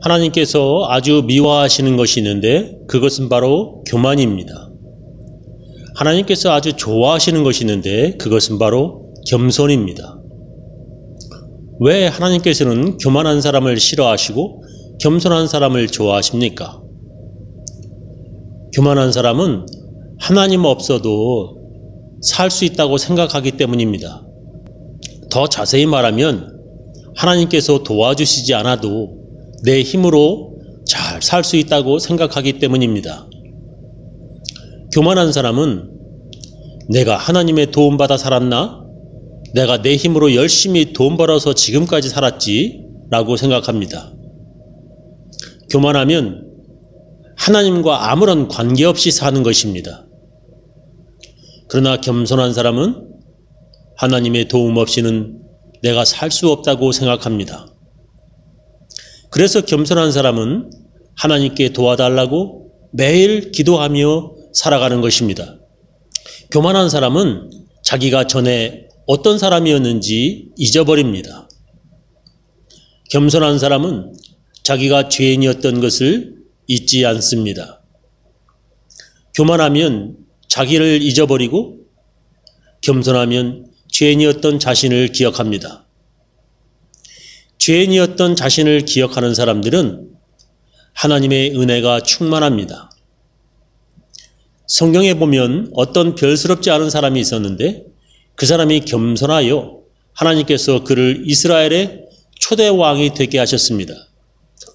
하나님께서 아주 미워하시는 것이 있는데 그것은 바로 교만입니다. 하나님께서 아주 좋아하시는 것이 있는데 그것은 바로 겸손입니다. 왜 하나님께서는 교만한 사람을 싫어하시고 겸손한 사람을 좋아하십니까? 교만한 사람은 하나님 없어도 살 수 있다고 생각하기 때문입니다. 더 자세히 말하면 하나님께서 도와주시지 않아도 내 힘으로 잘 살 수 있다고 생각하기 때문입니다. 교만한 사람은 내가 하나님의 도움받아 살았나? 내가 내 힘으로 열심히 돈 벌어서 지금까지 살았지? 라고 생각합니다. 교만하면 하나님과 아무런 관계없이 사는 것입니다. 그러나 겸손한 사람은 하나님의 도움 없이는 내가 살 수 없다고 생각합니다. 그래서 겸손한 사람은 하나님께 도와달라고 매일 기도하며 살아가는 것입니다. 교만한 사람은 자기가 전에 어떤 사람이었는지 잊어버립니다. 겸손한 사람은 자기가 죄인이었던 것을 잊지 않습니다. 교만하면 자기를 잊어버리고 겸손하면 죄인이었던 자신을 기억합니다. 죄인이었던 자신을 기억하는 사람들은 하나님의 은혜가 충만합니다. 성경에 보면 어떤 별스럽지 않은 사람이 있었는데 그 사람이 겸손하여 하나님께서 그를 이스라엘의 초대 왕이 되게 하셨습니다.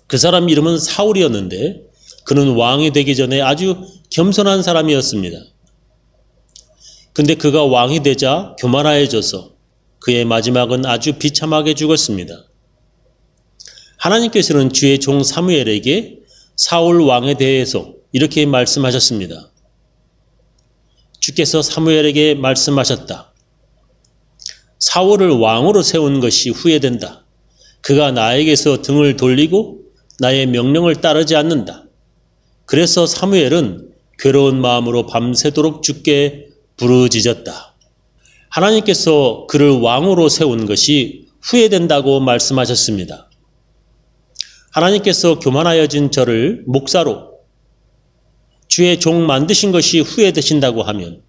그 사람 이름은 사울이었는데 그는 왕이 되기 전에 아주 겸손한 사람이었습니다. 근데 그가 왕이 되자 교만해져서 그의 마지막은 아주 비참하게 죽었습니다. 하나님께서는 주의 종 사무엘에게 사울 왕에 대해서 이렇게 말씀하셨습니다. 주께서 사무엘에게 말씀하셨다. 사울을 왕으로 세운 것이 후회된다. 그가 나에게서 등을 돌리고 나의 명령을 따르지 않는다. 그래서 사무엘은 괴로운 마음으로 밤새도록 주께 부르짖었다. 하나님께서 그를 왕으로 세운 것이 후회된다고 말씀하셨습니다. 하나님께서 교만하여진 저를 목사로 주의 종 만드신 것이 후회되신다고 하면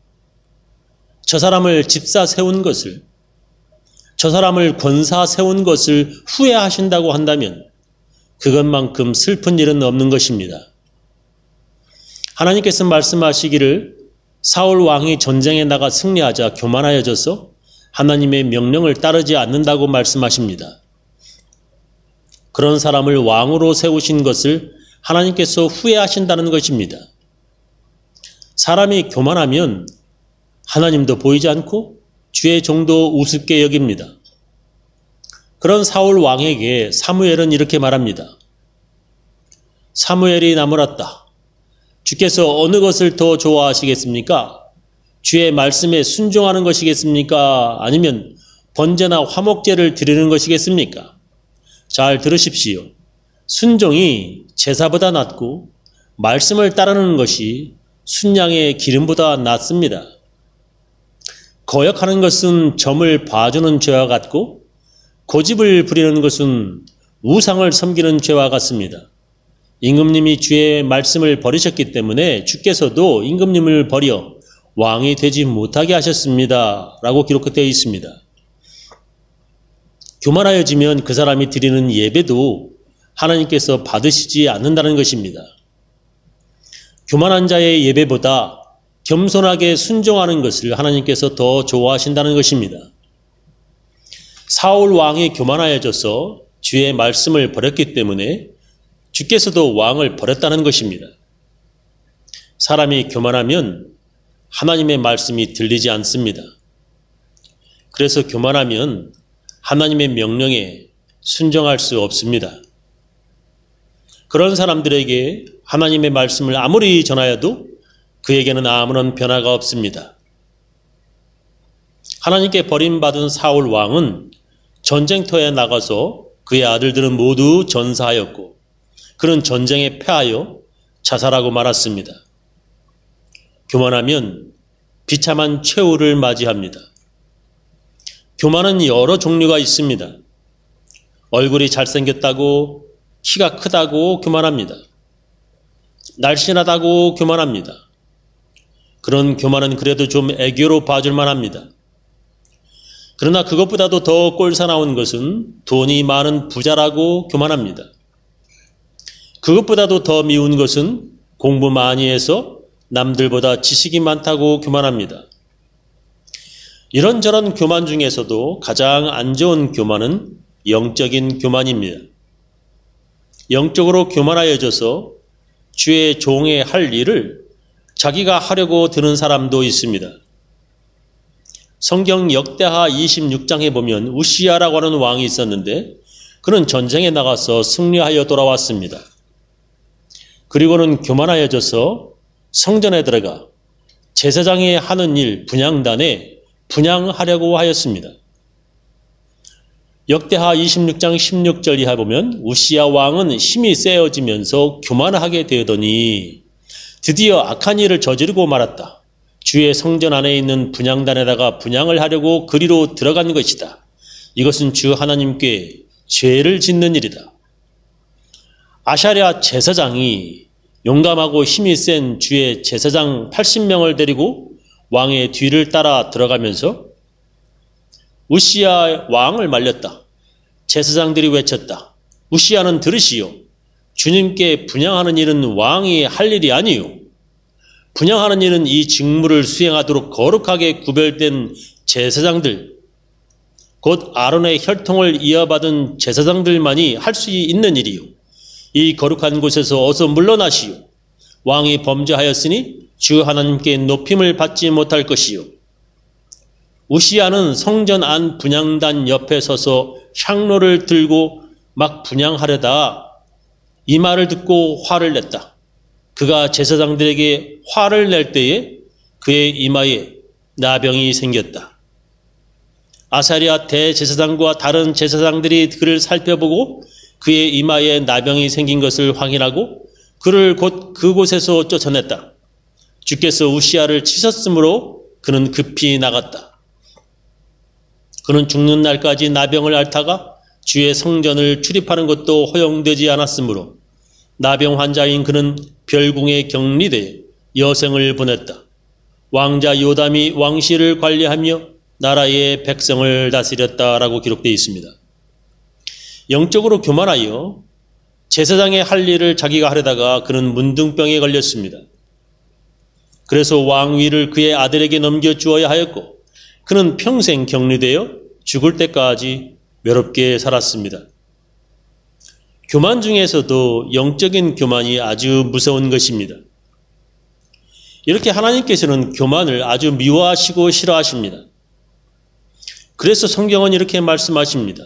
저 사람을 집사 세운 것을, 저 사람을 권사 세운 것을 후회하신다고 한다면 그것만큼 슬픈 일은 없는 것입니다. 하나님께서 말씀하시기를 사울 왕이 전쟁에 나가 승리하자 교만하여져서 하나님의 명령을 따르지 않는다고 말씀하십니다. 그런 사람을 왕으로 세우신 것을 하나님께서 후회하신다는 것입니다. 사람이 교만하면 하나님도 보이지 않고 주의 종도 우습게 여깁니다. 그런 사울 왕에게 사무엘은 이렇게 말합니다. 사무엘이 나무랐다. 주께서 어느 것을 더 좋아하시겠습니까? 주의 말씀에 순종하는 것이겠습니까? 아니면 번제나 화목제를 드리는 것이겠습니까? 잘 들으십시오. 순종이 제사보다 낫고 말씀을 따르는 것이 순양의 기름보다 낫습니다. 거역하는 것은 점을 봐주는 죄와 같고 고집을 부리는 것은 우상을 섬기는 죄와 같습니다. 임금님이 주의 말씀을 버리셨기 때문에 주께서도 임금님을 버려 왕이 되지 못하게 하셨습니다. 라고 기록되어 있습니다. 교만하여지면 그 사람이 드리는 예배도 하나님께서 받으시지 않는다는 것입니다. 교만한 자의 예배보다 겸손하게 순종하는 것을 하나님께서 더 좋아하신다는 것입니다. 사울 왕이 교만하여져서 주의 말씀을 버렸기 때문에 주께서도 왕을 버렸다는 것입니다. 사람이 교만하면 하나님의 말씀이 들리지 않습니다. 그래서 교만하면 하나님의 명령에 순종할 수 없습니다. 그런 사람들에게 하나님의 말씀을 아무리 전하여도 그에게는 아무런 변화가 없습니다. 하나님께 버림받은 사울 왕은 전쟁터에 나가서 그의 아들들은 모두 전사하였고 그는 전쟁에 패하여 자살하고 말았습니다. 교만하면 비참한 최후를 맞이합니다. 교만은 여러 종류가 있습니다. 얼굴이 잘생겼다고 키가 크다고 교만합니다. 날씬하다고 교만합니다. 그런 교만은 그래도 좀 애교로 봐줄 만합니다. 그러나 그것보다도 더 꼴사나운 것은 돈이 많은 부자라고 교만합니다. 그것보다도 더 미운 것은 공부 많이 해서 남들보다 지식이 많다고 교만합니다. 이런저런 교만 중에서도 가장 안 좋은 교만은 영적인 교만입니다. 영적으로 교만하여져서 주의 종의 할 일을 자기가 하려고 드는 사람도 있습니다. 성경 역대하 26장에 보면 우시야라고 하는 왕이 있었는데 그는 전쟁에 나가서 승리하여 돌아왔습니다. 그리고는 교만하여져서 성전에 들어가 제사장이 하는 일 분향단에 분향하려고 하였습니다. 역대하 26장 16절 이하 보면 우시야 왕은 힘이 세어지면서 교만하게 되더니 드디어 악한 일을 저지르고 말았다. 주의 성전 안에 있는 분향단에다가 분향을 하려고 그리로 들어간 것이다. 이것은 주 하나님께 죄를 짓는 일이다. 아샤랴 제사장이 용감하고 힘이 센 주의 제사장 80명을 데리고 왕의 뒤를 따라 들어가면서 우시야 왕을 말렸다. 제사장들이 외쳤다. 우시야는 들으시오. 주님께 분향하는 일은 왕이 할 일이 아니요. 분향하는 일은 이 직무를 수행하도록 거룩하게 구별된 제사장들, 곧 아론의 혈통을 이어받은 제사장들만이 할 수 있는 일이요. 이 거룩한 곳에서 어서 물러나시오. 왕이 범죄하였으니 주 하나님께 높임을 받지 못할 것이요. 우시야는 성전 안 분향단 옆에 서서 향로를 들고 막 분향하려다 이 말을 듣고 화를 냈다. 그가 제사장들에게 화를 낼 때에 그의 이마에 나병이 생겼다. 아사랴 대제사장과 다른 제사장들이 그를 살펴보고 그의 이마에 나병이 생긴 것을 확인하고 그를 곧 그곳에서 쫓아냈다. 주께서 우시야를 치셨으므로 그는 급히 나갔다. 그는 죽는 날까지 나병을 앓다가 주의 성전을 출입하는 것도 허용되지 않았으므로 나병 환자인 그는 별궁에 격리되어 여생을 보냈다. 왕자 요담이 왕실을 관리하며 나라의 백성을 다스렸다라고 기록되어 있습니다. 영적으로 교만하여 제사장의 할 일을 자기가 하려다가 그는 문둥병에 걸렸습니다. 그래서 왕위를 그의 아들에게 넘겨주어야 하였고 그는 평생 격리되어 죽을 때까지 외롭게 살았습니다. 교만 중에서도 영적인 교만이 아주 무서운 것입니다. 이렇게 하나님께서는 교만을 아주 미워하시고 싫어하십니다. 그래서 성경은 이렇게 말씀하십니다.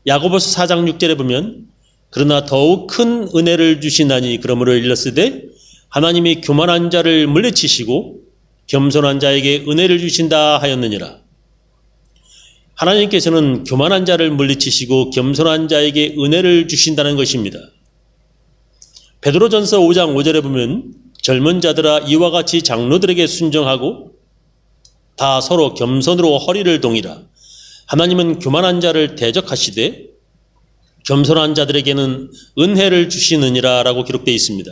야고보서 4장 6절에 보면 그러나 더욱 큰 은혜를 주시나니 그러므로 일렀으되 하나님이 교만한 자를 물리치시고 겸손한 자에게 은혜를 주신다 하였느니라. 하나님께서는 교만한 자를 물리치시고 겸손한 자에게 은혜를 주신다는 것입니다. 베드로전서 5장 5절에 보면 젊은 자들아 이와 같이 장로들에게 순종하고 다 서로 겸손으로 허리를 동이라. 하나님은 교만한 자를 대적하시되 겸손한 자들에게는 은혜를 주시느니라 라고 기록되어 있습니다.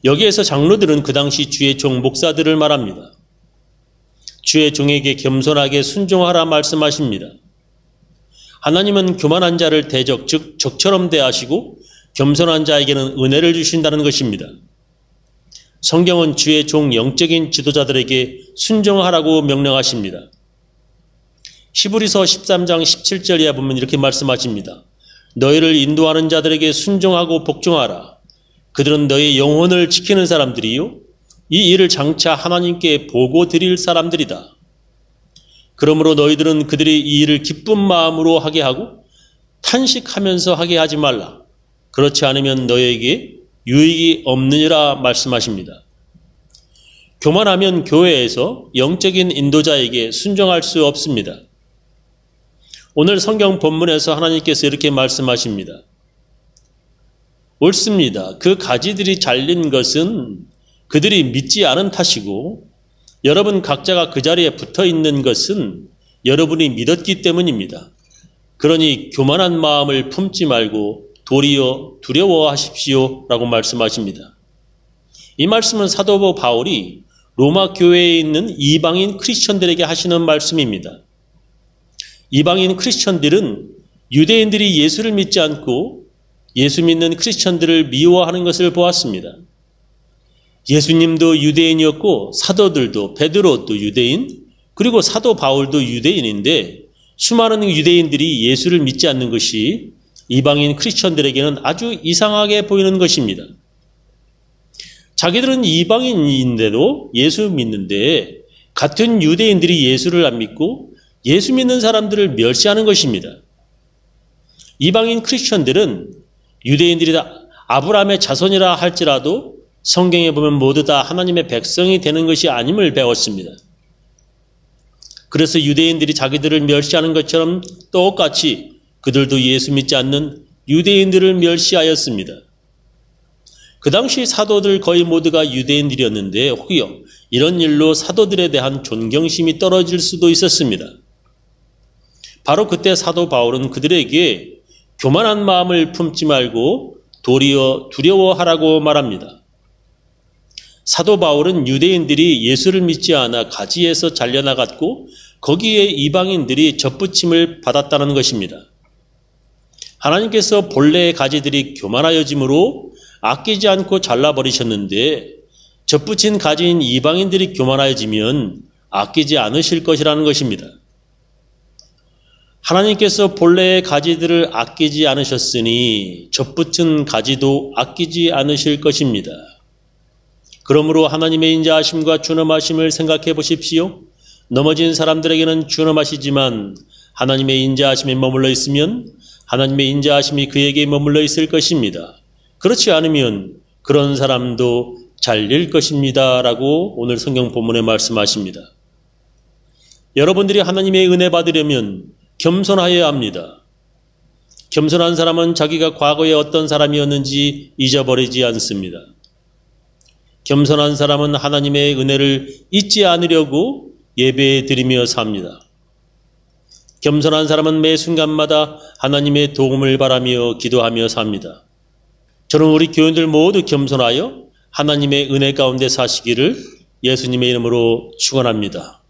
여기에서 장로들은 그 당시 주의 종 목사들을 말합니다. 주의 종에게 겸손하게 순종하라 말씀하십니다. 하나님은 교만한 자를 대적, 즉 적처럼 대하시고 겸손한 자에게는 은혜를 주신다는 것입니다. 성경은 주의 종 영적인 지도자들에게 순종하라고 명령하십니다. 히브리서 13장 17절 이하 보면 이렇게 말씀하십니다. 너희를 인도하는 자들에게 순종하고 복종하라. 그들은 너희 영혼을 지키는 사람들이요 이 일을 장차 하나님께 보고 드릴 사람들이다. 그러므로 너희들은 그들이 이 일을 기쁜 마음으로 하게 하고 탄식하면서 하게 하지 말라. 그렇지 않으면 너희에게 유익이 없느니라 말씀하십니다. 교만하면 교회에서 영적인 인도자에게 순종할 수 없습니다. 오늘 성경 본문에서 하나님께서 이렇게 말씀하십니다. 옳습니다. 그 가지들이 잘린 것은 그들이 믿지 않은 탓이고 여러분 각자가 그 자리에 붙어 있는 것은 여러분이 믿었기 때문입니다. 그러니 교만한 마음을 품지 말고 도리어 두려워하십시오 라고 말씀하십니다. 이 말씀은 사도 바울이 로마 교회에 있는 이방인 크리스천들에게 하시는 말씀입니다. 이방인 크리스천들은 유대인들이 예수를 믿지 않고 예수 믿는 크리스천들을 미워하는 것을 보았습니다. 예수님도 유대인이었고 사도들도 베드로도 유대인, 그리고 사도 바울도 유대인인데 수많은 유대인들이 예수를 믿지 않는 것이 이방인 크리스천들에게는 아주 이상하게 보이는 것입니다. 자기들은 이방인인데도 예수 믿는데 같은 유대인들이 예수를 안 믿고 예수 믿는 사람들을 멸시하는 것입니다. 이방인 크리스천들은 유대인들이 다 아브라함의 자손이라 할지라도 성경에 보면 모두 다 하나님의 백성이 되는 것이 아님을 배웠습니다. 그래서 유대인들이 자기들을 멸시하는 것처럼 똑같이 그들도 예수 믿지 않는 유대인들을 멸시하였습니다. 그 당시 사도들 거의 모두가 유대인들이었는데 혹여 이런 일로 사도들에 대한 존경심이 떨어질 수도 있었습니다. 바로 그때 사도 바울은 그들에게 교만한 마음을 품지 말고 도리어 두려워하라고 말합니다. 사도 바울은 유대인들이 예수를 믿지 않아 가지에서 잘려나갔고 거기에 이방인들이 접붙임을 받았다는 것입니다. 하나님께서 본래의 가지들이 교만하여짐으로 아끼지 않고 잘라버리셨는데 접붙인 가지인 이방인들이 교만하여지면 아끼지 않으실 것이라는 것입니다. 하나님께서 본래의 가지들을 아끼지 않으셨으니 접붙은 가지도 아끼지 않으실 것입니다. 그러므로 하나님의 인자하심과 준엄하심을 생각해 보십시오. 넘어진 사람들에게는 준엄하시지만 하나님의 인자하심이 머물러 있으면 하나님의 인자하심이 그에게 머물러 있을 것입니다. 그렇지 않으면 그런 사람도 잘릴 것입니다. 라고 오늘 성경 본문에 말씀하십니다. 여러분들이 하나님의 은혜 받으려면 겸손하여야 합니다. 겸손한 사람은 자기가 과거에 어떤 사람이었는지 잊어버리지 않습니다. 겸손한 사람은 하나님의 은혜를 잊지 않으려고 예배 드리며 삽니다. 겸손한 사람은 매 순간마다 하나님의 도움을 바라며 기도하며 삽니다. 저는 우리 교인들 모두 겸손하여 하나님의 은혜 가운데 사시기를 예수님의 이름으로 축원합니다.